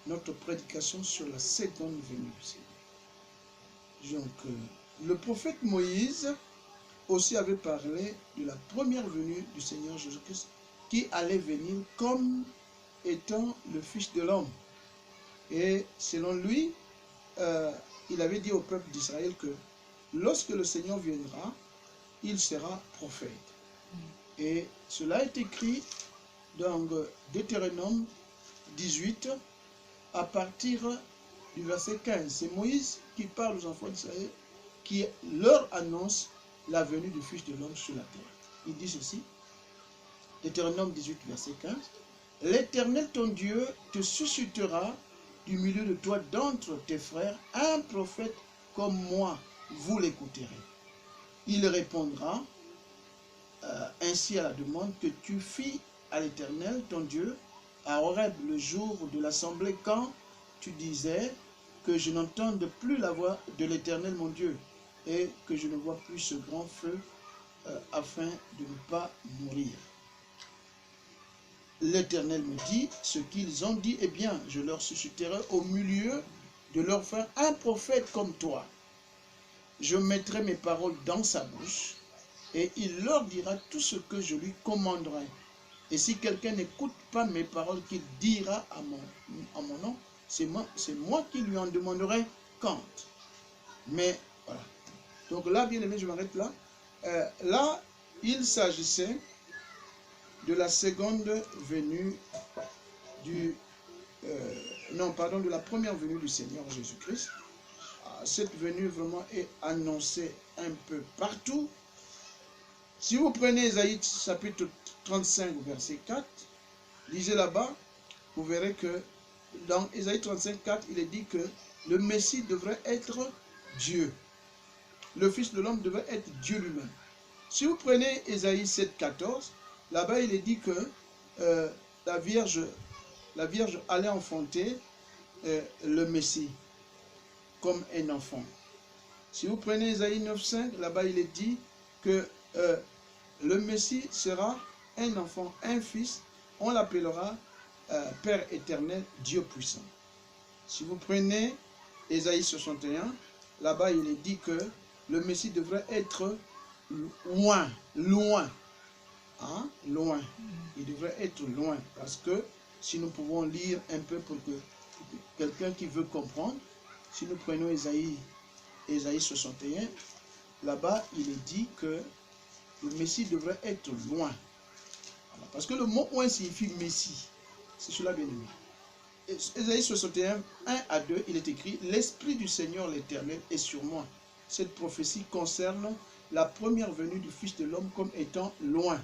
notre prédication sur la seconde venue du Seigneur. Donc, le prophète Moïse aussi avait parlé de la première venue du Seigneur Jésus-Christ qui allait venir comme étant le Fils de l'homme. Et selon lui, il avait dit au peuple d'Israël que lorsque le Seigneur viendra, il sera prophète. Et cela est écrit dans Deutéronome 18 à partir du verset 15. C'est Moïse qui parle aux enfants d'Israël, qui leur annonce la venue du Fils de l'homme sur la terre. Il dit ceci, Deutéronome 18, verset 15. « L'Éternel ton Dieu te suscitera du milieu de toi, d'entre tes frères, un prophète comme moi, vous l'écouterez. Il répondra ainsi à la demande que tu fis à l'Éternel ton Dieu à Horeb le jour de l'assemblée, quand tu disais que je n'entende plus la voix de l'Éternel mon Dieu et que je ne vois plus ce grand feu afin de ne pas mourir. L'Éternel me dit, ce qu'ils ont dit, eh bien, je leur susciterai au milieu de leurs frères un prophète comme toi. Je mettrai mes paroles dans sa bouche et il leur dira tout ce que je lui commanderai. Et si quelqu'un n'écoute pas mes paroles qu'il dira à mon nom, c'est moi qui lui en demanderai compte. » Mais voilà. Donc là, bien aimé, je m'arrête là. Là, il s'agissait de la seconde venue de la première venue du Seigneur Jésus-Christ. Cette venue vraiment est annoncée un peu partout. Si vous prenez Ésaïe chapitre 35, verset 4, lisez là-bas, vous verrez que dans Ésaïe 35, 4, il est dit que le Messie devrait être Dieu. Le Fils de l'homme devrait être Dieu lui-même. Si vous prenez Ésaïe 7, 14, là-bas il est dit que la Vierge allait enfanter le Messie comme un enfant. Si vous prenez Ésaïe 9, 5, là-bas il est dit que le Messie sera un enfant, un fils, on l'appellera Père éternel, Dieu puissant. Si vous prenez Ésaïe 61, là-bas il est dit que le Messie devrait être loin. Hein? Loin. Il devrait être loin. Parce que si nous pouvons lire un peu pour que quelqu'un qui veut comprendre, si nous prenons Ésaïe 61, là-bas il est dit que le Messie devrait être loin. Voilà. Parce que le mot loin signifie Messie. C'est cela bien aimé. Ésaïe 61, 1 à 2, il est écrit « L'Esprit du Seigneur l'Éternel est sur moi. » Cette prophétie concerne la première venue du Fils de l'homme comme étant loin.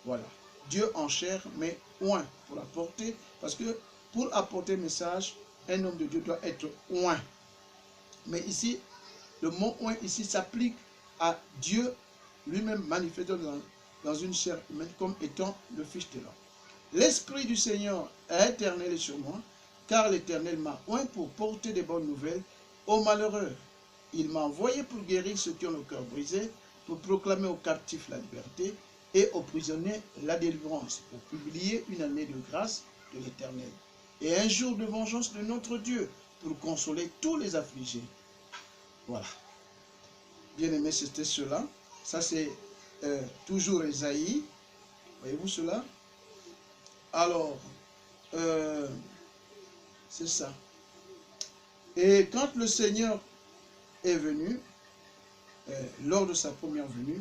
Voilà. Dieu en chair, mais loin pour apporter. Parce que pour apporter le message, un homme de Dieu doit être loin. Mais ici, le mot loin ici s'applique à Dieu lui-même manifesté dans une chair humaine comme étant le Fils de l'homme. L'Esprit du Seigneur éternel est sur moi, car l'Éternel m'a oint pour porter des bonnes nouvelles aux malheureux. Il m'a envoyé pour guérir ceux qui ont le cœur brisé, pour proclamer aux captifs la liberté et aux prisonniers la délivrance, pour publier une année de grâce de l'Éternel et un jour de vengeance de notre Dieu, pour consoler tous les affligés. Voilà. Bien aimé, c'était cela. Ça, c'est toujours Ésaïe. Voyez-vous cela? Alors, c'est ça. Et quand le Seigneur est venu, lors de sa première venue,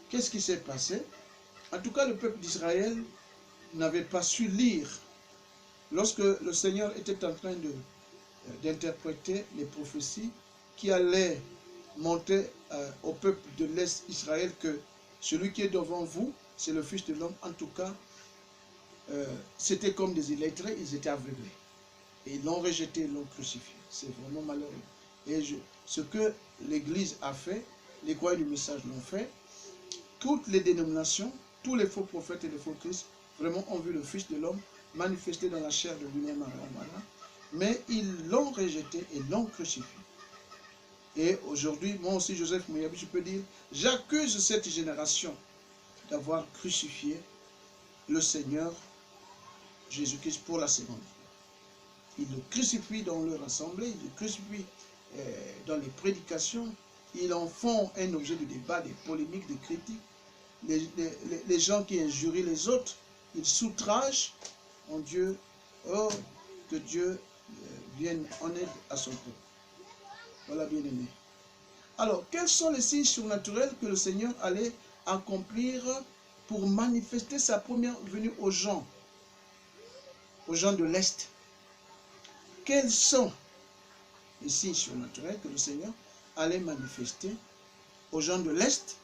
qu'est-ce qui s'est passé? En tout cas, le peuple d'Israël n'avait pas su lire. Lorsque le Seigneur était en train d'interpréter les prophéties qui allaient montrer au peuple de l'Est Israël que celui qui est devant vous, c'est le Fils de l'homme. En tout cas, c'était comme des illettrés, ils étaient aveuglés. Et ils l'ont rejeté, ils l'ont crucifié. C'est vraiment malheureux. Et ce que l'Église a fait, les croyants du message l'ont fait, toutes les dénominations, tous les faux prophètes et les faux Christ, vraiment ont vu le Fils de l'homme manifesté dans la chair de lui-même, mais ils l'ont rejeté et l'ont crucifié. Et aujourd'hui, moi aussi, Joseph Mouyabi, je peux dire, j'accuse cette génération d'avoir crucifié le Seigneur Jésus-Christ pour la seconde fois. Ils le crucifient dans leur assemblée, ils le crucifient dans les prédications. Ils en font un objet de débat, de polémiques, de critiques. Les gens qui injurient les autres, ils s'outragent en Dieu. Oh, que Dieu vienne en aide à son peuple. Voilà, bien aimé. Alors, quels sont les signes surnaturels que le Seigneur allait accomplir pour manifester sa première venue aux gens de l'Est? Quels sont les signes surnaturels que le Seigneur allait manifester aux gens de l'Est?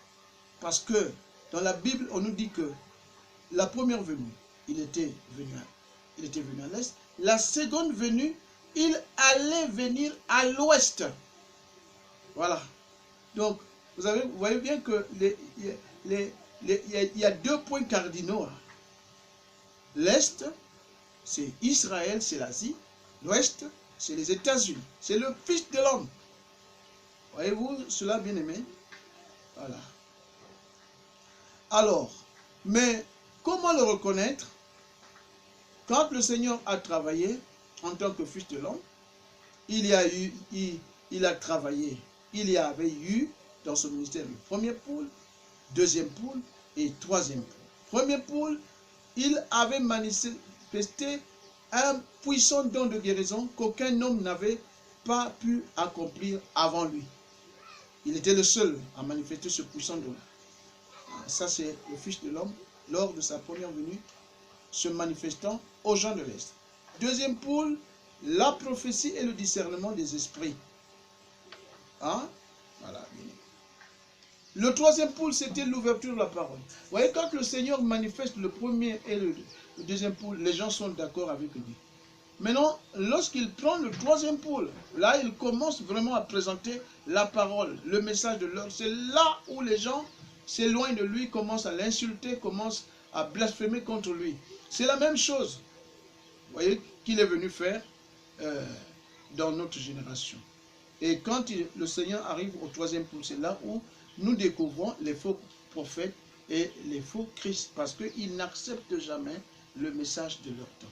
Parce que dans la Bible, on nous dit que la première venue, il était venu à l'Est. La seconde venue, il allait venir à l'Ouest. Voilà. Donc, vous voyez bien que il y a deux points cardinaux. L'Est, c'est Israël, c'est l'Asie. L'Ouest, c'est les États-Unis. C'est le Fils de l'homme. Voyez-vous cela, bien aimé? Voilà. Alors, mais comment le reconnaître? Quand le Seigneur a travaillé en tant que Fils de l'homme, il y avait eu dans son ministère le premier poule, deuxième poule et troisième poule. Premier poule, il avait manifesté un puissant don de guérison qu'aucun homme n'avait pas pu accomplir avant lui. Il était le seul à manifester ce puissant don. Ça, c'est le Fils de l'homme lors de sa première venue, se manifestant aux gens de l'Est. Deuxième poule, la prophétie et le discernement des esprits. Hein? Voilà. Le troisième poule, c'était l'ouverture de la parole. Vous voyez, quand le Seigneur manifeste le premier et le deuxième poule, les gens sont d'accord avec lui. Maintenant, lorsqu'il prend le troisième poule, là, il commence vraiment à présenter la parole, le message de l'heure. C'est là où les gens s'éloignent de lui, commencent à l'insulter, commencent à blasphémer contre lui. C'est la même chose, vous voyez, qu'il est venu faire dans notre génération. Et quand le Seigneur arrive au troisième poule, c'est là où nous découvrons les faux prophètes et les faux Christ, parce qu'ils n'acceptent jamais le message de leur temps.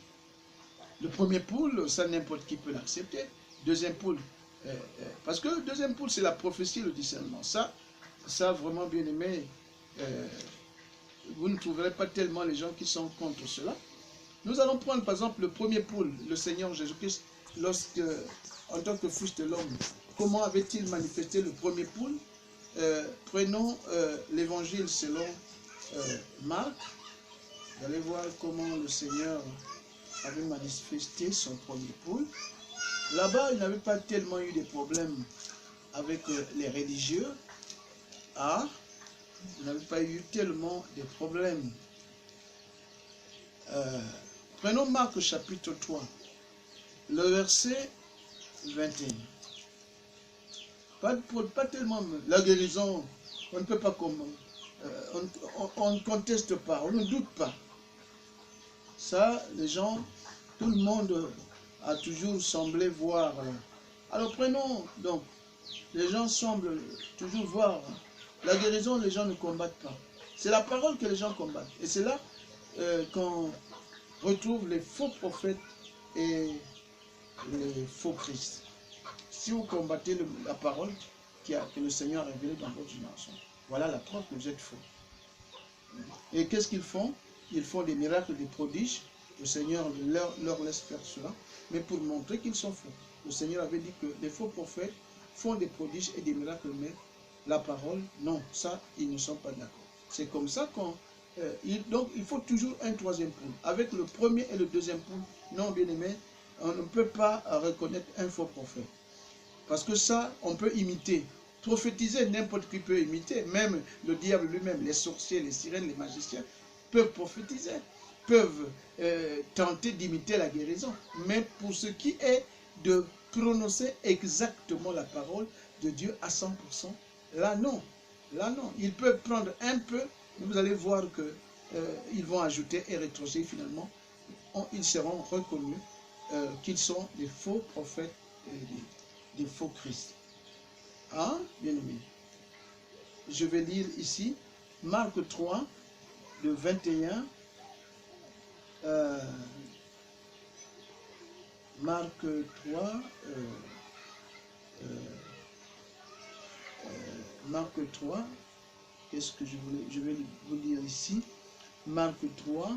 Le premier poule, ça n'importe qui peut l'accepter. Deuxième poule, parce que le deuxième poule, c'est la prophétie et le discernement. Ça vraiment bien aimé, vous ne trouverez pas tellement les gens qui sont contre cela. Nous allons prendre par exemple le premier poule, le Seigneur Jésus-Christ, lorsque, en tant que Fils de l'homme, comment avait-il manifesté le premier poule? Prenons l'évangile selon Marc. Vous allez voir comment le Seigneur avait manifesté son premier poule. Là-bas, il n'avait pas tellement eu de problèmes avec les religieux. Ah, il n'avait pas eu tellement de problèmes. Prenons Marc chapitre 3, le verset 21. Pas tellement la guérison, on ne peut pas comment. On ne conteste pas, on ne doute pas. Ça, les gens, tout le monde a toujours semblé voir. Alors prenons, donc, les gens semblent toujours voir. La guérison, les gens ne combattent pas. C'est la parole que les gens combattent. Et c'est là qu'on retrouve les faux prophètes et les faux Christ. Si vous combattez la parole que le Seigneur a révélée dans votre génération, voilà la preuve que vous êtes faux. Et qu'est-ce qu'ils font? Ils font des miracles, des prodiges. Le Seigneur leur laisse faire cela, mais pour montrer qu'ils sont faux. Le Seigneur avait dit que les faux prophètes font des prodiges et des miracles, mais la parole, non, ça, ils ne sont pas d'accord. C'est comme ça qu'on... donc, il faut toujours un troisième poule. Avec le premier et le deuxième poule, non, bien aimé, on ne peut pas reconnaître un faux prophète. Parce que ça, on peut imiter. Prophétiser, n'importe qui peut imiter. Même le diable lui-même, les sorciers, les sirènes, les magiciens, peuvent prophétiser, peuvent tenter d'imiter la guérison. Mais pour ce qui est de prononcer exactement la parole de Dieu à 100%, là non. Là non. Ils peuvent prendre un peu, mais vous allez voir que ils vont ajouter et rétroger finalement. Ils seront reconnus qu'ils sont des faux prophètes et des faux Christ. Hein, bien aimé? Je vais lire ici Marc 3, de 21 Marc 3, Marc 3, qu'est-ce que je vais vous lire ici. Marc 3,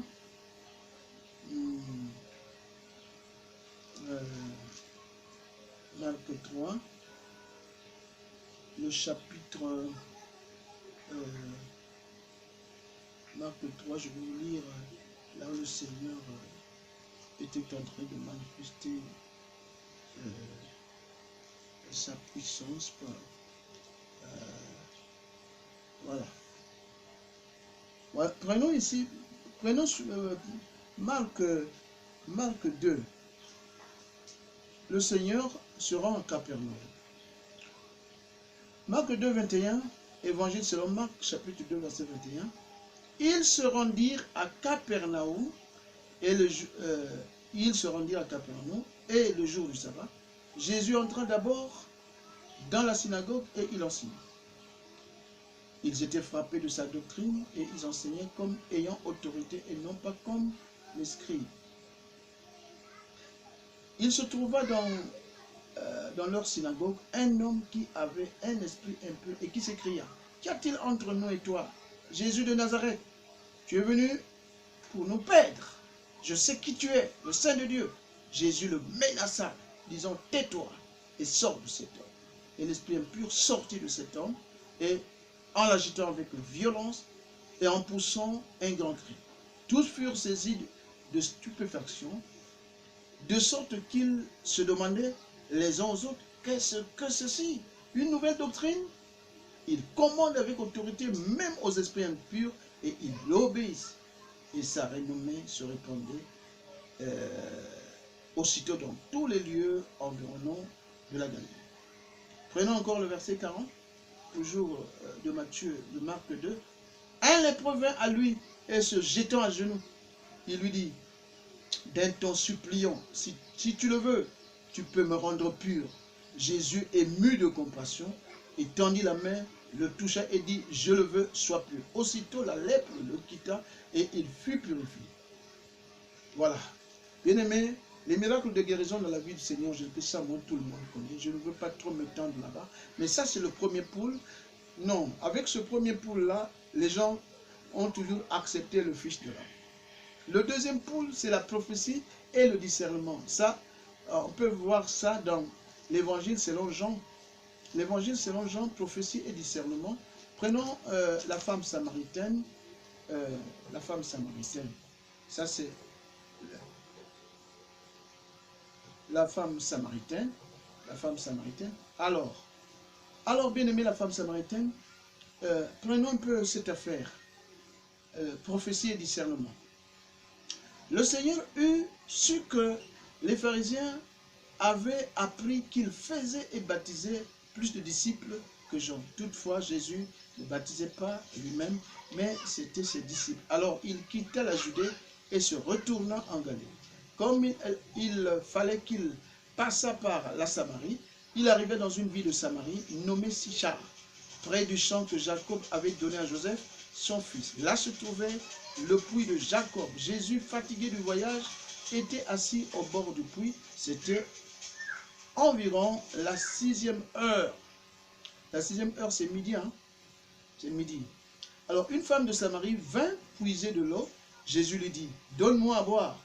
Marc 3, le chapitre, Marc 3, je vais vous lire là où le Seigneur était en train de manifester sa puissance. Voilà. Voilà. Prenons ici, prenons Marc 2. Le Seigneur se rend à Capernaum. Marc 2, 21, Évangile selon Marc, chapitre 2, verset 21. Ils se rendirent à Capernaum et le jour du sabbat, Jésus entra d'abord dans la synagogue et il enseignait. Ils étaient frappés de sa doctrine et ils enseignaient comme ayant autorité et non pas comme les scribes. Il se trouva dans leur synagogue un homme qui avait un esprit impur et qui s'écria: qu'y a-t-il entre nous et toi, Jésus de Nazareth? Tu es venu pour nous perdre. Je sais qui tu es, le Saint de Dieu. Jésus le menaça, disant: tais-toi et sors de cet homme. Et l'esprit impur sortit de cet homme, et en l'agitant avec violence et en poussant un grand cri, tous furent saisis de stupéfaction, de sorte qu'ils se demandaient les uns aux autres: qu'est-ce que ceci? Une nouvelle doctrine? Il commande avec autorité même aux esprits impurs et ils l'obéissent. Et sa renommée se répandait aussitôt dans tous les lieux environnants de la Galilée. Prenons encore le verset 40, toujours de Marc 2. Un lépreux vint à lui et se jetant à genoux, il lui dit: d'un ton suppliant, si tu le veux, tu peux me rendre pur. Jésus, ému de compassion, il tendit la main, le toucha et dit: je le veux, sois pur. Aussitôt la lèpre le quitta et il fut purifié. Voilà. Bien-aimés, les miracles de guérison dans la vie du Seigneur Jésus, ça, moi, tout le monde connaît. Je ne veux pas trop m'étendre là-bas. Mais ça, c'est le premier pôle. Non, avec ce premier pôle-là, les gens ont toujours accepté le Fils de l'homme. Le deuxième pôle, c'est la prophétie et le discernement. Ça, on peut voir ça dans l'évangile selon Jean. L'évangile selon Jean, prophétie et discernement. Prenons la femme samaritaine. La femme samaritaine. Ça, c'est la femme samaritaine. La femme samaritaine. Alors bien aimé, la femme samaritaine, prenons un peu cette affaire. Prophétie et discernement. Le Seigneur eut su que les pharisiens avaient appris qu'il faisait et baptisait plus de disciples que Jean. Toutefois, Jésus ne baptisait pas lui-même, mais c'était ses disciples. Alors, il quitta la Judée et se retourna en Galilée. Comme il fallait qu'il passât par la Samarie, il arrivait dans une ville de Samarie nommée Sichar, près du champ que Jacob avait donné à Joseph, son fils. Là se trouvait le puits de Jacob. Jésus, fatigué du voyage, était assis au bord du puits. C'était environ la 6e heure. La 6e heure, c'est midi, hein? C'est midi. Alors, une femme de Samarie vint puiser de l'eau. Jésus lui dit: donne-moi à boire.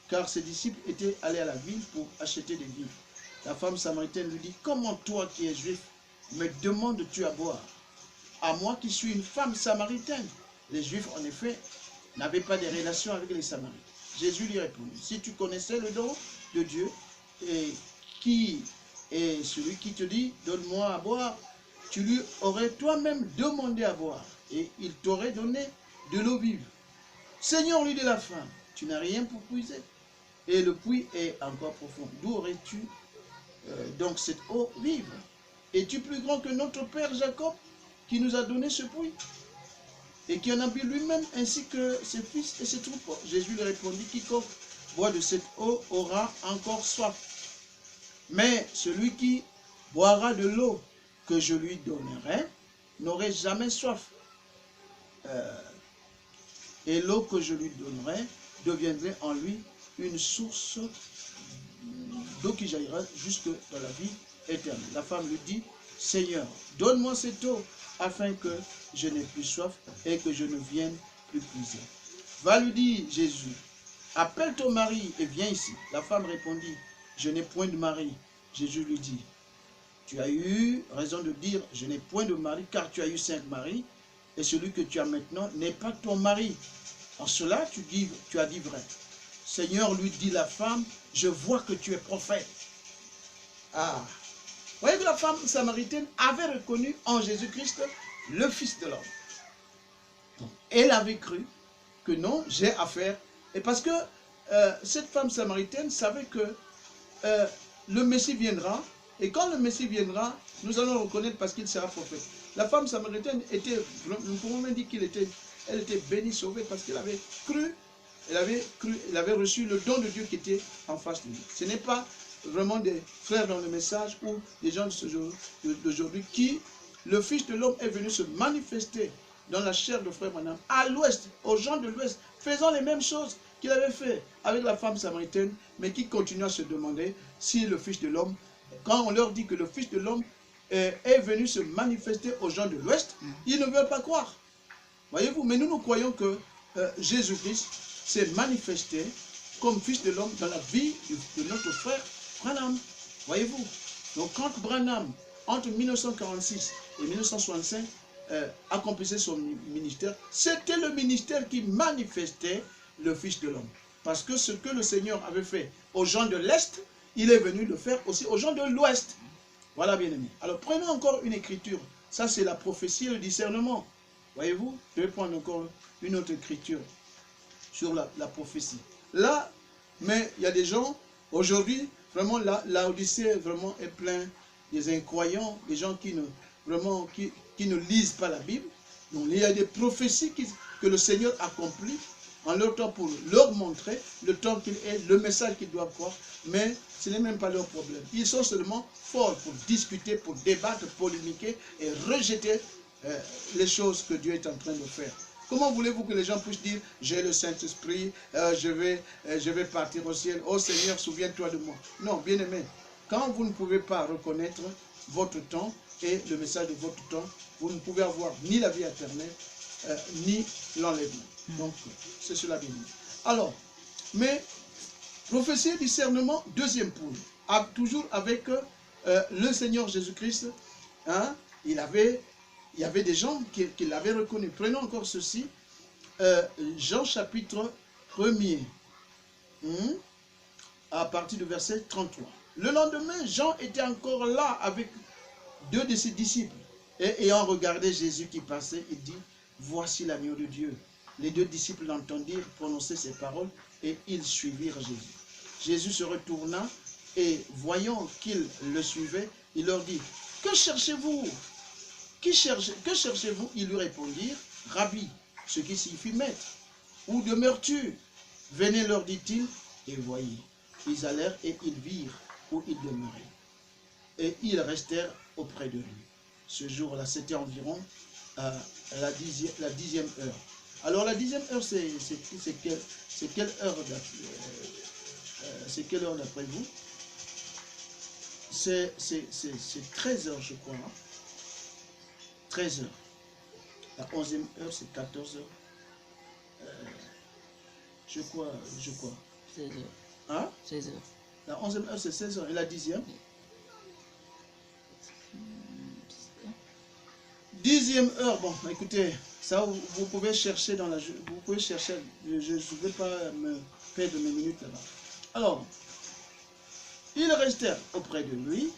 Car ses disciples étaient allés à la ville pour acheter des vivres. La femme samaritaine lui dit: comment toi qui es juif, me demandes-tu à boire? À moi qui suis une femme samaritaine. Les Juifs, en effet, n'avaient pas de relations avec les Samaritains. Jésus lui répondit: si tu connaissais le don de Dieu, et qui est celui qui te dit: donne-moi à boire, tu lui aurais toi-même demandé à boire, et il t'aurait donné de l'eau vive. Seigneur, lui dit la femme, tu n'as rien pour puiser, et le puits est encore profond. D'où aurais-tu donc cette eau vive? Es-tu plus grand que notre père Jacob, qui nous a donné ce puits, et qui en a bu lui-même, ainsi que ses fils et ses troupeaux? Jésus lui répondit: quiconque boit de cette eau aura encore soif. Mais celui qui boira de l'eau que je lui donnerai n'aurait jamais soif. Et l'eau que je lui donnerai deviendrait en lui une source d'eau qui jaillira jusque dans la vie éternelle. La femme lui dit, Seigneur, donne-moi cette eau afin que je n'ai plus soif et que je ne vienne plus puiser. Va lui dire Jésus, appelle ton mari et viens ici. La femme répondit, je n'ai point de mari. Jésus lui dit, tu as eu raison de dire, je n'ai point de mari, car tu as eu 5 maris, et celui que tu as maintenant n'est pas ton mari. En cela, tu as dit vrai. Seigneur, lui dit la femme, je vois que tu es prophète. Ah, vous voyez que la femme samaritaine avait reconnu en Jésus-Christ le Fils de l'homme. Elle avait cru que non, j'ai affaire. Et parce que cette femme samaritaine savait que le Messie viendra, et quand le Messie viendra, nous allons le reconnaître parce qu'il sera prophète. La femme samaritaine était, nous pouvons même dire elle était bénie, sauvée, parce qu'elle avait cru, elle avait reçu le don de Dieu qui était en face de lui. Ce n'est pas vraiment des frères dans le message ou des gens d'aujourd'hui qui, le Fils de l'homme est venu se manifester dans la chair de frère Branham, à l'ouest, aux gens de l'ouest, faisant les mêmes choses qu'il avait fait avec la femme samaritaine, mais qui continuent à se demander si le Fils de l'homme, quand on leur dit que le Fils de l'homme est venu se manifester aux gens de l'ouest, ils ne veulent pas croire. Voyez-vous, mais nous croyons que Jésus-Christ s'est manifesté comme Fils de l'homme dans la vie de notre frère Branham. Voyez-vous, donc quand Branham, entre 1946 et 1965, accomplissait son ministère, c'était le ministère qui manifestait le Fils de l'homme. Parce que ce que le Seigneur avait fait aux gens de l'Est, il est venu le faire aussi aux gens de l'Ouest. Voilà, bien aimé. Alors, prenons encore une écriture. Ça, c'est la prophétie et le discernement. Voyez-vous, je vais prendre encore une autre écriture sur la prophétie. Là, mais il y a des gens, aujourd'hui, vraiment, l'Odyssée vraiment est plein des incroyants, des gens qui ne lisent pas la Bible. Donc, il y a des prophéties que le Seigneur accomplit en leur temps pour leur montrer le temps qu'il est, le message qu'ils doivent croire, mais ce n'est même pas leur problème. Ils sont seulement forts pour discuter, pour débattre, polémiquer et rejeter les choses que Dieu est en train de faire. Comment voulez-vous que les gens puissent dire, j'ai le Saint-Esprit, je vais partir au ciel, oh Seigneur, souviens-toi de moi. Non, bien aimé, quand vous ne pouvez pas reconnaître votre temps et le message de votre temps, vous ne pouvez avoir ni la vie éternelle, ni l'enlèvement. Donc, c'est cela bien dit. Alors, mais, prophétie et discernement, deuxième point. Toujours avec le Seigneur Jésus-Christ, hein, il y avait des gens qui l'avaient reconnu. Prenons encore ceci, Jean chapitre 1er, à partir du verset 33. Le lendemain, Jean était encore là avec 2 de ses disciples. Et ayant regardé Jésus qui passait, il dit, voici l'agneau de Dieu. Les 2 disciples l'entendirent prononcer ces paroles et ils suivirent Jésus. Jésus se retourna et voyant qu'ils le suivaient, il leur dit, que cherchez-vous? Que cherchez-vous? Ils lui répondirent, Rabbi, ce qui signifie maître. Où demeures-tu? Venez, leur dit-il, et voyez. Ils allèrent et ils virent où il demeurait. Et ils restèrent auprès de lui. Ce jour-là, c'était environ la 10e heure. Alors la 10e heure, c'est quelle heure c'est quelle heure d'après vous? C'est 13 heures, je crois. Hein? 13 heures. La 11e heure, c'est 14 heures. Je crois. 16 heures. Hein? 16 heures. La 11e heure, c'est 16 heures. Et la 10e? 10e heure, bon, écoutez, ça vous pouvez chercher dans la... Vous pouvez chercher, je ne vais pas me perdre mes minutes là-bas. Alors, ils restèrent auprès de lui.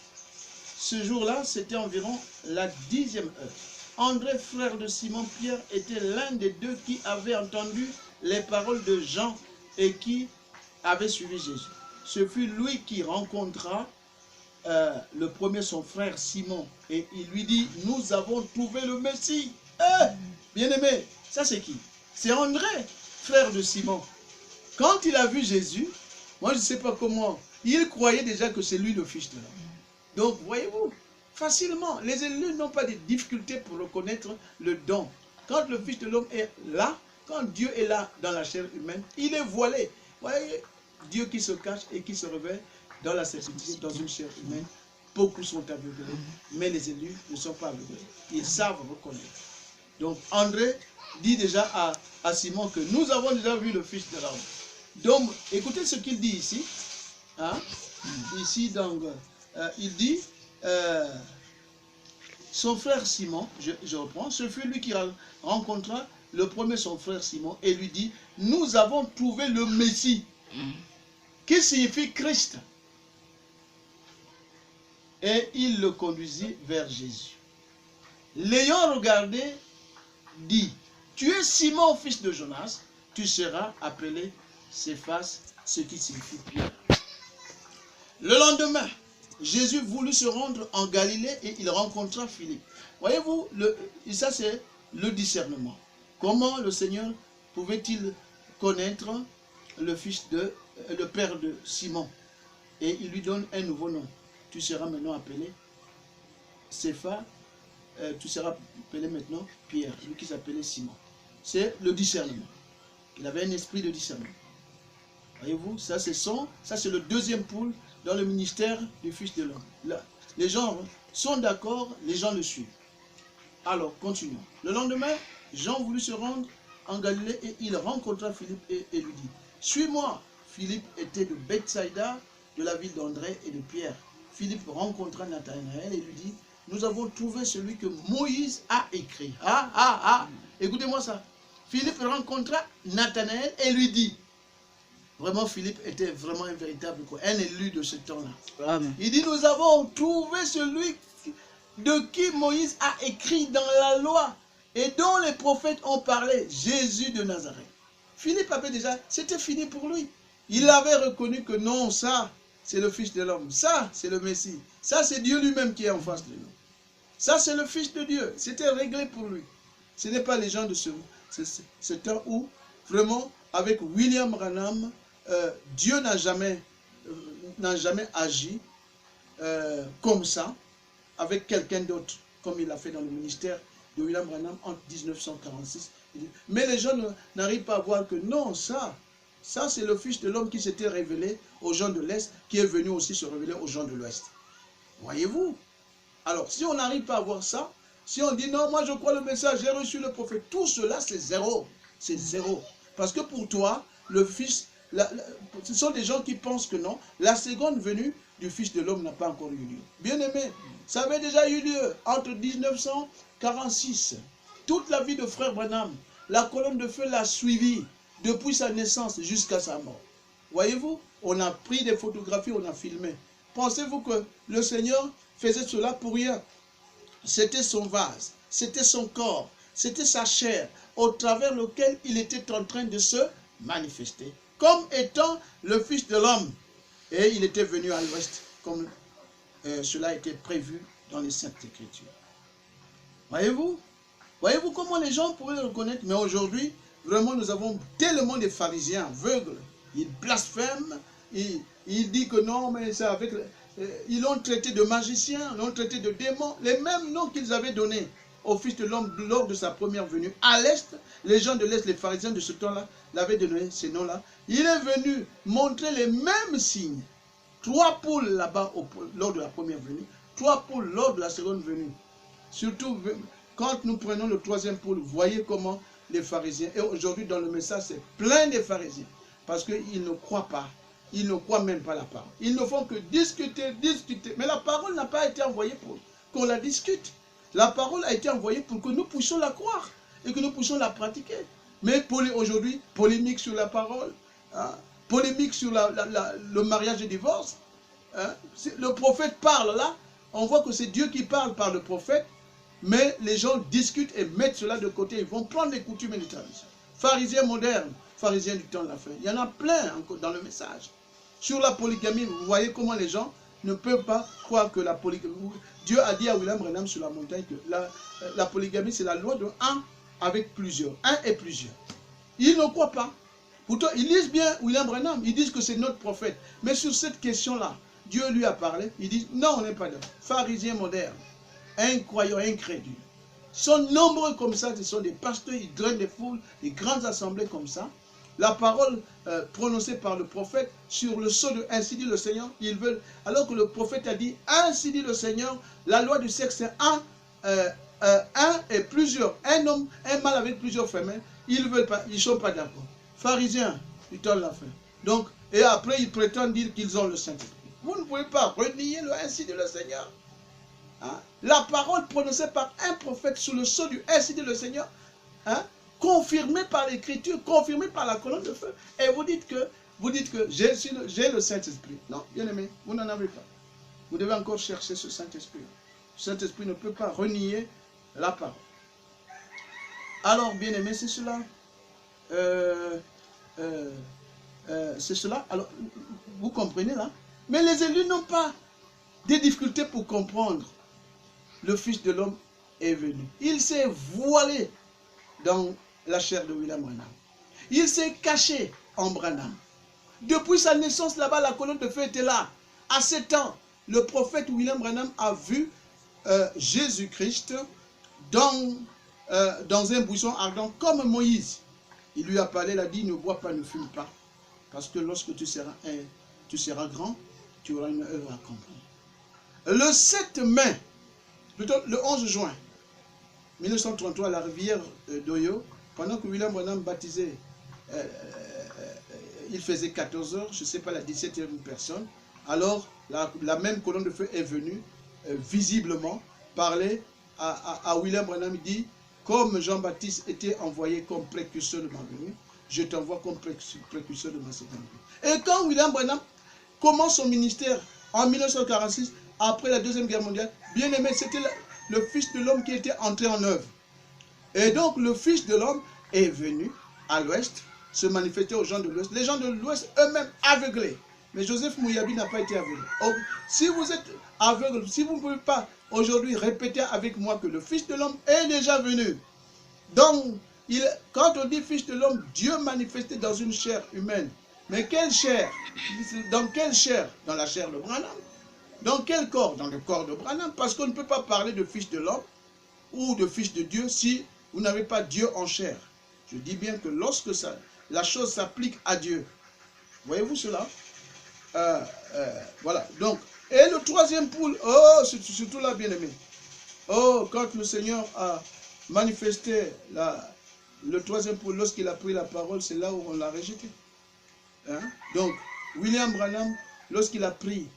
Ce jour-là, c'était environ la 10e heure. André, frère de Simon-Pierre, était l'un des 2 qui avait entendu les paroles de Jean et qui avait suivi Jésus. Ce fut lui qui rencontra le premier, son frère Simon, et il lui dit, nous avons trouvé le Messie. Bien-aimé, ça c'est qui? C'est André, frère de Simon. Quand il a vu Jésus, moi je ne sais pas comment, il croyait déjà que c'est lui le Fils de l'homme. Donc, voyez-vous, facilement, les élus n'ont pas de difficultés pour reconnaître le don. Quand le Fils de l'homme est là, quand Dieu est là dans la chair humaine, il est voilé. Voyez, Dieu qui se cache et qui se révèle, dans la simplicité, dans une chair humaine, beaucoup sont aveuglés, mais les élus ne sont pas aveuglés. Ils savent reconnaître. Donc André dit déjà à Simon que nous avons déjà vu le Fils de l'homme. Donc écoutez ce qu'il dit ici. Hein? Ici donc, il dit, son frère Simon, je reprends, ce fut lui qui rencontra le premier son frère Simon et lui dit, nous avons trouvé le Messie, qui signifie Christ. Et il le conduisit vers Jésus. L'ayant regardé, dit, tu es Simon, fils de Jonas, tu seras appelé Céphas, ce qui signifie Pierre. Le lendemain, Jésus voulut se rendre en Galilée et il rencontra Philippe. Voyez-vous, ça c'est le discernement. Comment le Seigneur pouvait-il connaître le père de Simon? Et il lui donne un nouveau nom. Tu seras maintenant appelé Céphas, tu seras appelé maintenant Pierre, lui qui s'appelait Simon. C'est le discernement. Il avait un esprit de discernement. Voyez-vous, ça c'est le deuxième pôle dans le ministère du Fils de l'homme. Les gens sont d'accord, les gens le suivent. Alors, continuons. Le lendemain, Jean voulut se rendre en Galilée et il rencontra Philippe et lui dit, suis-moi. Philippe était de Bethsaïda, de la ville d'André et de Pierre. Philippe rencontra Nathanaël et lui dit, nous avons trouvé celui que Moïse a écrit. Écoutez-moi ça. Philippe rencontra Nathanaël et lui dit, vraiment Philippe était vraiment un véritable, un élu de ce temps-là. Il dit, nous avons trouvé celui de qui Moïse a écrit dans la loi et dont les prophètes ont parlé, Jésus de Nazareth. Philippe avait déjà, c'était fini pour lui. Il avait reconnu que non, ça, c'est le Fils de l'homme. Ça, c'est le Messie. Ça, c'est Dieu lui-même qui est en face de nous. Ça, c'est le Fils de Dieu. C'était réglé pour lui. Ce n'est pas les gens de ce temps où, vraiment, avec William Branham, Dieu n'a jamais agi comme ça, avec quelqu'un d'autre, comme il l'a fait dans le ministère de William Branham en 1946. Mais les gens n'arrivent pas à voir que non, ça c'est le Fils de l'homme qui s'était révélé aux gens de l'Est, qui est venu aussi se révéler aux gens de l'Ouest. Voyez-vous? Alors, si on n'arrive pas à voir ça, si on dit non, moi je crois le message, j'ai reçu le prophète, tout cela c'est zéro. C'est zéro. Parce que pour toi, le Fils, ce sont des gens qui pensent que non, la seconde venue du Fils de l'homme n'a pas encore eu lieu. Bien aimé, ça avait déjà eu lieu entre 1946. Toute la vie de frère Branham, la colonne de feu l'a suivi depuis sa naissance jusqu'à sa mort. Voyez-vous, on a pris des photographies, on a filmé. Pensez-vous que le Seigneur faisait cela pour rien? C'était son vase, c'était son corps, c'était sa chair, au travers lequel il était en train de se manifester, comme étant le Fils de l'homme. Et il était venu à l'ouest, comme cela était prévu dans les Saintes Écritures. Voyez-vous? Voyez-vous comment les gens pourraient le reconnaître? Mais aujourd'hui, vraiment, nous avons tellement de pharisiens aveugles. Ils blasphèment, ils disent que non, mais c'est avec... Ils l'ont traité de magicien, l'ont traité de démon. Les mêmes noms qu'ils avaient donnés au Fils de l'homme lors de sa première venue. À l'Est, les gens de l'Est, les pharisiens de ce temps-là, l'avaient donné ces noms-là. Il est venu montrer les mêmes signes. 3 poules là-bas lors de la première venue, 3 poules lors de la seconde venue. Surtout, quand nous prenons le 3e poule, voyez comment les pharisiens, et aujourd'hui dans le message, c'est plein de pharisiens, parce qu'ils ne croient pas, ils ne croient même pas la parole. Ils ne font que discuter, discuter. Mais la parole n'a pas été envoyée pour qu'on la discute. La parole a été envoyée pour que nous puissions la croire et que nous puissions la pratiquer. Mais aujourd'hui, polémique sur la parole, hein, polémique sur le mariage et le divorce. Hein, le prophète parle là, on voit que c'est Dieu qui parle par le prophète, mais les gens discutent et mettent cela de côté. Ils vont prendre les coutumes et les traditions. Pharisiens modernes, pharisiens du temps de la fin. Il y en a plein encore dans le message. Sur la polygamie, vous voyez comment les gens ne peuvent pas croire que la polygamie... Dieu a dit à William Branham sur la montagne que la polygamie, c'est la loi de un avec plusieurs. Un et plusieurs. Ils ne croient pas. Pourtant, ils lisent bien William Branham. Ils disent que c'est notre prophète. Mais sur cette question-là, Dieu lui a parlé. Il dit, non, on n'est pas là. Pharisiens modernes, incroyants, incrédules. Ils sont nombreux comme ça. Ce sont des pasteurs, ils drainent des foules, des grandes assemblées comme ça. la parole prononcée par le prophète sur le sceau de ainsi dit le Seigneur, ils veulent, alors que le prophète a dit ainsi dit le Seigneur, la loi du sexe c'est un et plusieurs, un homme, un mâle avec plusieurs femelles, ils veulent pas, ils ne sont pas d'accord. Pharisiens, ils tournent la fin. Donc, et après ils prétendent dire qu'ils ont le Saint-Esprit. Vous ne pouvez pas renier le ainsi dit le Seigneur. Hein? La parole prononcée par un prophète sous le sceau du ainsi dit le Seigneur, hein? Confirmée par l'écriture, confirmée par la colonne de feu, et vous dites que j'ai le Saint-Esprit. Non, bien aimé, vous n'en avez pas. Vous devez encore chercher ce Saint-Esprit. Le Saint-Esprit ne peut pas renier la parole. Alors, bien aimé, c'est cela. C'est cela. Alors, vous comprenez là? Mais les élus n'ont pas des difficultés pour comprendre. Le Fils de l'homme est venu. Il s'est voilé dans la chair de William Branham. Il s'est caché en Branham. Depuis sa naissance là-bas, la colonne de feu était là. À 7 ans, le prophète William Branham a vu Jésus-Christ dans un buisson ardent comme Moïse. Il lui a parlé, il a dit, ne bois pas, ne fume pas. Parce que lorsque tu seras grand, tu auras une œuvre accomplie. Le 7 mai, plutôt le 11 juin 1933, à la rivière d'Oyo, pendant que William Branham baptisait, il faisait 14 heures, je ne sais pas, la 17e personne. Alors, la même colonne de feu est venue, visiblement, parler à William Branham. Il dit, comme Jean-Baptiste était envoyé comme précurseur de ma venue, je t'envoie comme précurseur de ma seconde venue. Et quand William Branham commence son ministère en 1946, après la Deuxième Guerre mondiale, bien aimé, c'était le Fils de l'homme qui était entré en œuvre. Et donc, le Fils de l'homme est venu à l'Ouest, se manifester aux gens de l'Ouest. Les gens de l'Ouest eux-mêmes aveuglés. Mais Joseph Mouyabi n'a pas été aveugle. Donc, si vous êtes aveugle, si vous ne pouvez pas aujourd'hui répéter avec moi que le Fils de l'homme est déjà venu. Donc, quand on dit Fils de l'homme, Dieu manifesté dans une chair humaine. Mais quelle chair? Dans quelle chair? Dans la chair de Branham. Dans quel corps? Dans le corps de Branham. Parce qu'on ne peut pas parler de Fils de l'homme ou de Fils de Dieu si vous n'avez pas Dieu en chair. Je dis bien que lorsque la chose s'applique à Dieu. Voyez-vous cela? Voilà. Donc, et le troisième poule, oh, c'est surtout là, bien-aimé. Oh, quand le Seigneur a manifesté le troisième poule, lorsqu'il a pris la parole, c'est là où on l'a rejeté. Hein? Donc, William Branham, lorsqu'il a pris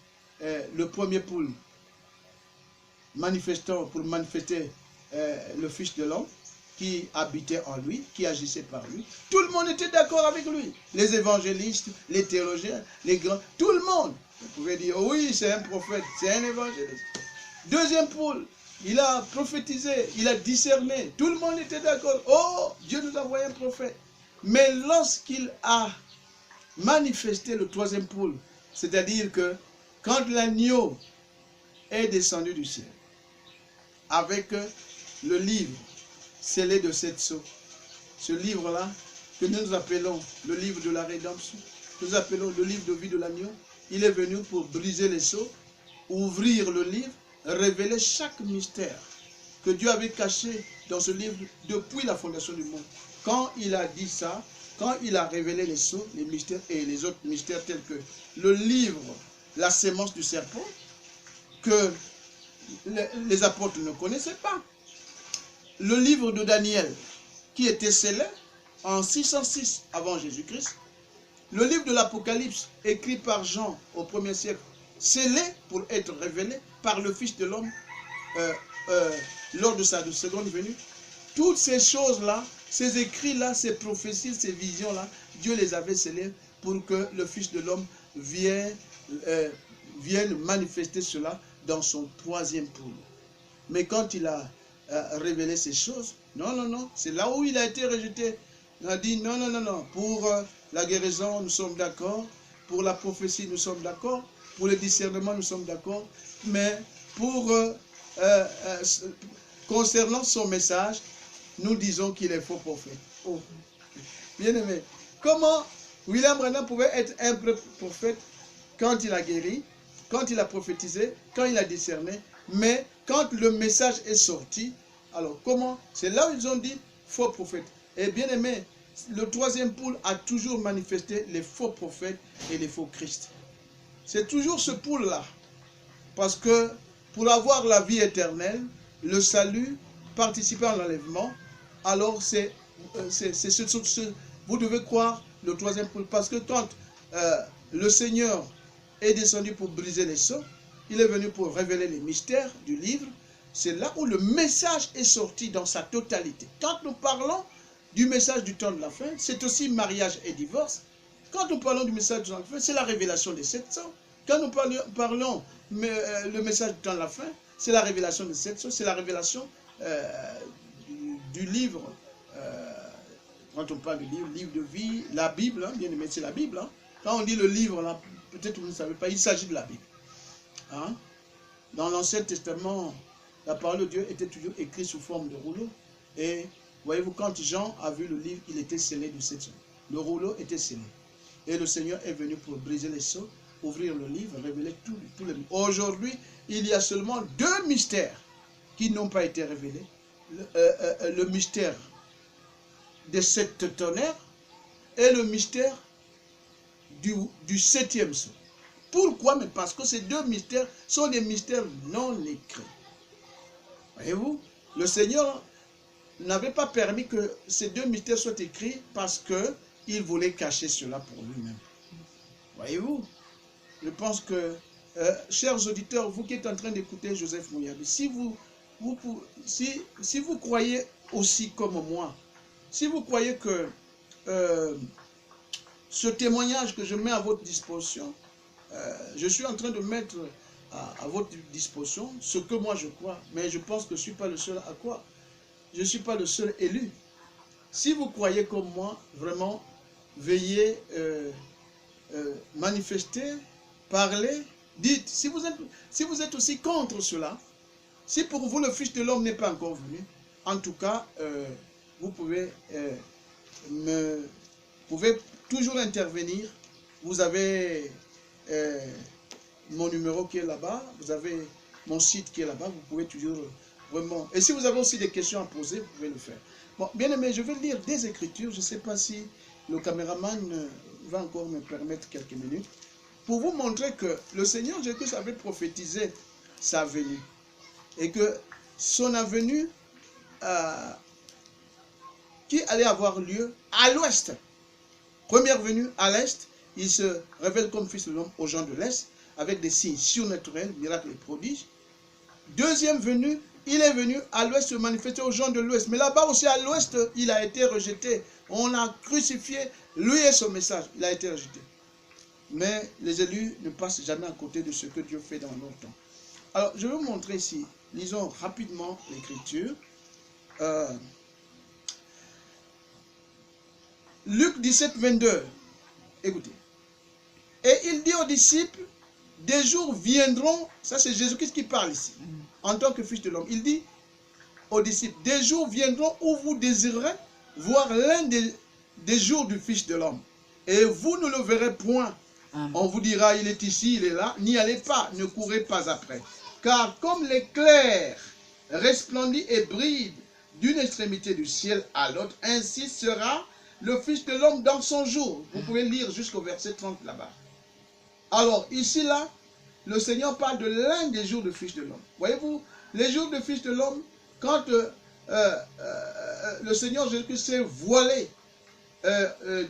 le premier poule, pour manifester le Fils de l'homme, qui habitait en lui, qui agissait par lui. Tout le monde était d'accord avec lui. Les évangélistes, les théologiens, les grands, tout le monde. Vous pouvez dire, oui, c'est un prophète, c'est un évangéliste. Deuxième poule, il a prophétisé, il a discerné. Tout le monde était d'accord. Oh, Dieu nous a envoyé un prophète. Mais lorsqu'il a manifesté le troisième poule, c'est-à-dire que quand l'agneau est descendu du ciel, avec le livre scellé de 7 sceaux. Ce livre-là, que nous appelons le livre de la rédemption, nous appelons le livre de vie de l'agneau, il est venu pour briser les sceaux, ouvrir le livre, révéler chaque mystère que Dieu avait caché dans ce livre depuis la fondation du monde. Quand il a dit ça, quand il a révélé les sceaux, les mystères et les autres mystères tels que le livre, la sémence du serpent, que les apôtres ne connaissaient pas, le livre de Daniel, qui était scellé en 606 avant Jésus-Christ, le livre de l'Apocalypse, écrit par Jean au 1er siècle, scellé pour être révélé par le Fils de l'homme lors de sa seconde venue. Toutes ces choses-là, ces écrits-là, ces prophéties, ces visions-là, Dieu les avait scellés pour que le Fils de l'homme vienne manifester cela dans son troisième poule. Mais quand il a révéler ces choses. Non, non, non. C'est là où il a été rejeté. Il a dit non, non, non, non. Pour la guérison, nous sommes d'accord. Pour la prophétie, nous sommes d'accord. Pour le discernement, nous sommes d'accord. Mais pour concernant son message, nous disons qu'il est faux prophète. Oh. Bien aimé. Comment William Branham pouvait être un vrai prophète quand il a guéri, quand il a prophétisé, quand il a discerné, mais quand le message est sorti, alors comment? C'est là où ils ont dit faux prophète. Et bien aimé, le troisième pôle a toujours manifesté les faux prophètes et les faux Christ. C'est toujours ce pôle-là. Parce que pour avoir la vie éternelle, le salut, participer à l'enlèvement, alors vous devez croire le troisième pôle. Parce que quand le Seigneur est descendu pour briser les sceaux, il est venu pour révéler les mystères du livre. C'est là où le message est sorti dans sa totalité. Quand nous parlons du message du temps de la fin, c'est aussi mariage et divorce. Quand nous parlons du message du temps de la fin, c'est la révélation des 700. Quand nous parlons le message du temps de la fin, c'est la révélation des 700, c'est la révélation du livre. Quand on parle du livre de vie, la Bible, hein, bien aimé, c'est la Bible. Hein. Quand on dit le livre, là, peut-être vous ne savez pas, il s'agit de la Bible. Hein? Dans l'Ancien Testament, la parole de Dieu était toujours écrite sous forme de rouleau. Et voyez-vous, quand Jean a vu le livre, il était scellé de 700. Le rouleau était scellé. Et le Seigneur est venu pour briser les sceaux, ouvrir le livre, révéler tous les mystères. Aujourd'hui, il y a seulement 2 mystères qui n'ont pas été révélés. Le mystère des 7 tonnerres et le mystère du 7e sceau. Pourquoi? Mais parce que ces 2 mystères sont des mystères non écrits. Voyez-vous, le Seigneur n'avait pas permis que ces 2 mystères soient écrits parce qu'il voulait cacher cela pour lui-même. Voyez-vous, je pense que, chers auditeurs, vous qui êtes en train d'écouter Joseph Mouyabi, si vous croyez aussi comme moi, si vous croyez que ce témoignage que je mets à votre disposition, je suis en train de mettre à votre disposition ce que moi je crois, mais je pense que je ne suis pas le seul à croire. Je ne suis pas le seul élu. Si vous croyez comme moi, vraiment, veillez, manifestez, parlez, dites. Si vous êtes aussi contre cela, si pour vous le Fils de l'homme n'est pas encore venu, en tout cas, vous pouvez toujours intervenir. Vous avez mon numéro qui est là-bas, vous avez mon site qui est là-bas, vous pouvez toujours vraiment... Et si vous avez aussi des questions à poser, vous pouvez le faire. Bon, bien aimé, je vais lire des écritures, je ne sais pas si le caméraman va encore me permettre quelques minutes, pour vous montrer que le Seigneur Jésus avait prophétisé sa venue, et que son venue qui allait avoir lieu à l'ouest. Première venue à l'est, il se révèle comme Fils de l'homme aux gens de l'est, avec des signes surnaturels, miracles et prodiges. Deuxième venue, il est venu à l'ouest se manifester aux gens de l'ouest. Mais là-bas aussi à l'ouest, il a été rejeté. On l'a crucifié, lui et son message, il a été rejeté. Mais les élus ne passent jamais à côté de ce que Dieu fait dans leur temps. Alors, je vais vous montrer ici, lisons rapidement l'écriture. Luc 17, 22. Écoutez. Et il dit aux disciples, des jours viendront, ça c'est Jésus-Christ qui parle ici, en tant que Fils de l'homme. Il dit aux disciples, des jours viendront où vous désirerez voir l'un des jours du Fils de l'homme. Et vous ne le verrez point. Amen. On vous dira, il est ici, il est là. N'y allez pas, ne courez pas après. Car comme l'éclair resplendit et brille d'une extrémité du ciel à l'autre, ainsi sera le Fils de l'homme dans son jour. Vous pouvez lire jusqu'au verset 30 là-bas. Alors, ici, là, le Seigneur parle de l'un des jours du Fils de l'homme. Voyez-vous, les jours du Fils de l'homme, quand le Seigneur Jésus s'est voilé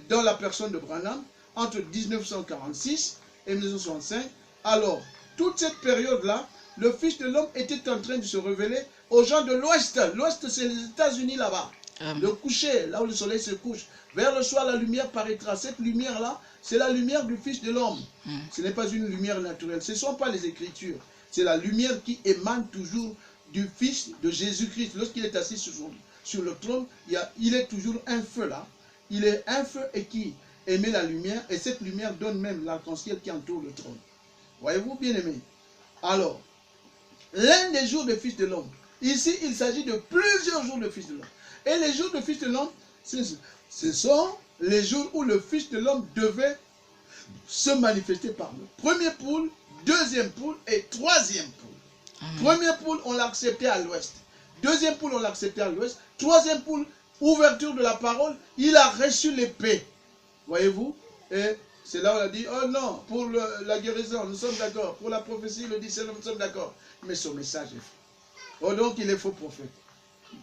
dans la personne de Branham, entre 1946 et 1965, alors, toute cette période-là, le Fils de l'homme était en train de se révéler aux gens de l'Ouest. L'Ouest, c'est les États-Unis là-bas. Le coucher, là où le soleil se couche. Vers le soir, la lumière paraîtra. Cette lumière-là, c'est la lumière du Fils de l'homme. Ce n'est pas une lumière naturelle. Ce ne sont pas les Écritures. C'est la lumière qui émane toujours du Fils de Jésus-Christ. Lorsqu'il est assis sur le trône, il est toujours un feu là. Il est un feu et qui émet la lumière. Et cette lumière donne même l'arc-en-ciel qui entoure le trône. Voyez-vous, bien-aimés? Alors, l'un des jours du Fils de l'homme. Ici, il s'agit de plusieurs jours du Fils de l'homme. Et les jours du Fils de l'homme, ce sont les jours où le Fils de l'homme devait se manifester par le premier pôle, deuxième pôle et troisième pôle. Premier pôle, on l'a accepté à l'ouest. Deuxième pôle, on l'a accepté à l'ouest. Troisième pôle, ouverture de la parole, il a reçu l'épée. Voyez-vous? Et c'est là où il a dit, oh non, pour la guérison, nous sommes d'accord. Pour la prophétie, le discernement, nous sommes d'accord. Mais son message est faux. Oh, donc il est faux prophète.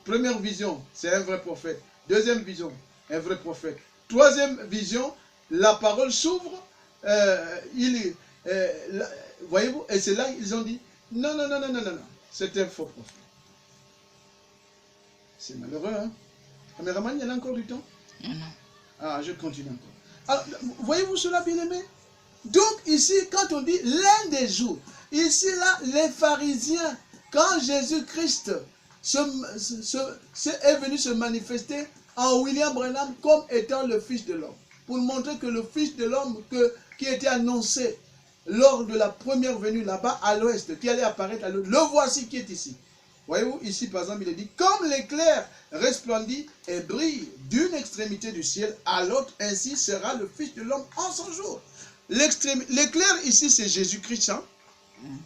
Première vision, c'est un vrai prophète. Deuxième vision, un vrai prophète. Troisième vision, la parole s'ouvre. Voyez-vous? Et c'est là qu'ils ont dit, non, non, non, non, non, non, non. C'est un faux prophète. C'est malheureux, hein? Caméraman, il y en a encore du temps? Non. Ah, je continue encore. Alors, voyez-vous cela, bien-aimé? Donc, ici, quand on dit l'un des jours, ici, là, les pharisiens, quand Jésus-Christ est venu se manifester en William Branham comme étant le Fils de l'homme, pour montrer que le Fils de l'homme qui était annoncé lors de la première venue là-bas à l'ouest, qui allait apparaître à l'ouest, le voici qui est ici. Voyez-vous, ici par exemple, il est dit, comme l'éclair resplendit et brille d'une extrémité du ciel à l'autre, ainsi sera le Fils de l'homme en son jour. L'éclair ici, c'est Jésus-Christ. Hein?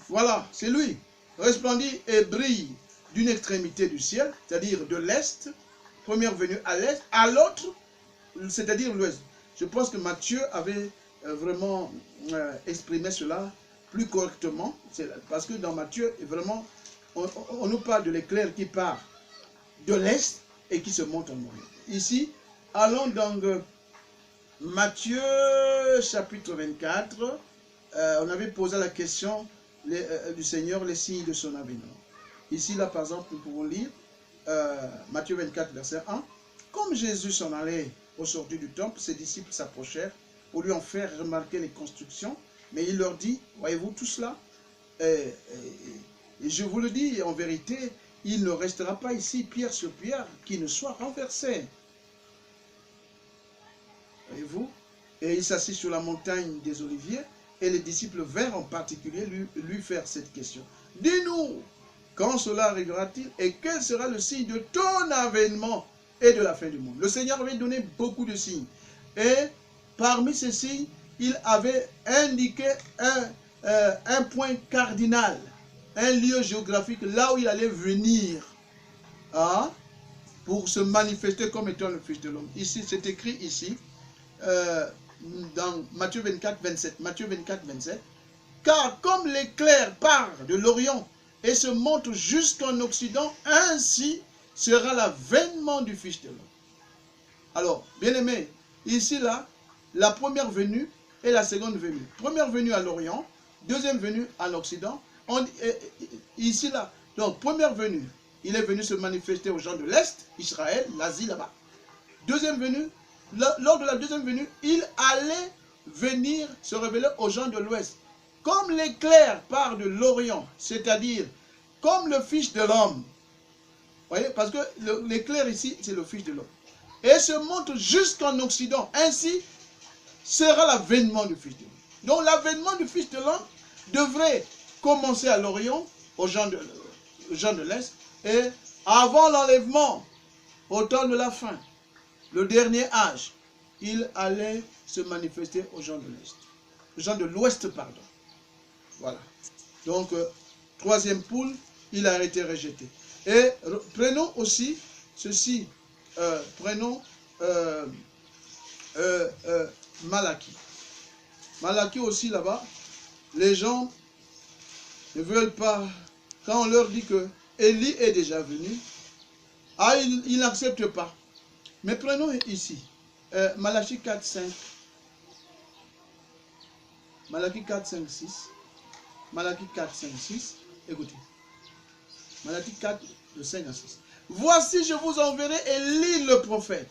Voilà, c'est lui. Resplendit et brille d'une extrémité du ciel, c'est-à-dire de l'est, première venue à l'est, à l'autre, c'est-à-dire l'ouest. Je pense que Matthieu avait vraiment exprimé cela plus correctement, parce que dans Matthieu, vraiment, on nous parle de l'éclair qui part de l'est et qui se monte en orient. Ici, allons dans Matthieu chapitre 24. On avait posé la question du Seigneur, les signes de son avènement. Ici, là, par exemple, nous pouvons lire Matthieu 24, verset 1. Comme Jésus s'en allait au sortir du temple, ses disciples s'approchèrent pour lui en faire remarquer les constructions. Mais il leur dit, voyez-vous tout cela, et je vous le dis en vérité, il ne restera pas ici pierre sur pierre qui ne soit renversée. Voyez-vous? Et il s'assit sur la montagne des Oliviers et les disciples vinrent en particulier lui faire cette question. Dis-nous, quand cela arrivera-t-il et quel sera le signe de ton avènement et de la fin du monde? Le Seigneur avait donné beaucoup de signes. Et parmi ces signes, il avait indiqué un point cardinal, un lieu géographique, là où il allait venir pour se manifester comme étant le Fils de l'homme. Ici, c'est écrit ici, dans Matthieu 24, 27. Matthieu 24, 27. Car comme l'éclair part de l'Orient et se monte jusqu'en Occident, ainsi sera l'avènement du Fils de l'homme. Alors, bien aimé, ici, là, la première venue et la seconde venue. Première venue à l'Orient, deuxième venue en Occident. Ici, là, donc, première venue, il est venu se manifester aux gens de l'Est, Israël, l'Asie, là-bas. Deuxième venue, lors de la deuxième venue, il allait venir se révéler aux gens de l'Ouest. Comme l'éclair part de l'Orient, c'est-à-dire comme le Fils de l'homme. Voyez, parce que l'éclair ici, c'est le Fils de l'homme. Et se monte jusqu'en Occident. Ainsi sera l'avènement du Fils de l'homme. Donc l'avènement du Fils de l'homme devrait commencer à l'Orient, aux gens de l'Est, et avant l'enlèvement, au temps de la fin, le dernier âge, il allait se manifester aux gens de l'Est. Aux gens de l'Ouest, pardon. Voilà. Donc, troisième poule, il a été rejeté. Et prenons aussi ceci, prenons Malachie. Malachie aussi là-bas, les gens ne veulent pas, quand on leur dit que Élie est déjà venu, ils n'acceptent pas. Mais prenons ici, Malachie 4, 5. Malachie 4, 5, 6. Malachie 4, 5, 6. Écoutez. Malachie 4, de 5 à 6. Voici, je vous enverrai Élie le prophète,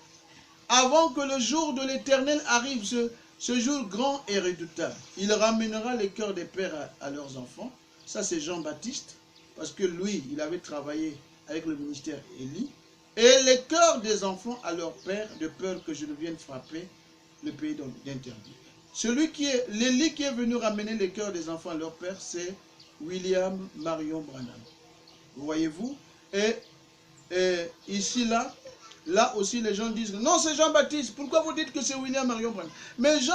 avant que le jour de l'Éternel arrive, ce jour grand et redoutable. Il ramènera les cœurs des pères à leurs enfants. Ça, c'est Jean-Baptiste, parce que lui, il avait travaillé avec le ministère Élie. Et les cœurs des enfants à leur père, de peur que je ne vienne frapper le pays d'interdit. L'Élie qui est venu ramener les cœurs des enfants à leur père, c'est William Marion Branham. Voyez-vous? Et ici, là aussi, les gens disent, non, c'est Jean-Baptiste. Pourquoi vous dites que c'est William Marion Branham? Mais Jean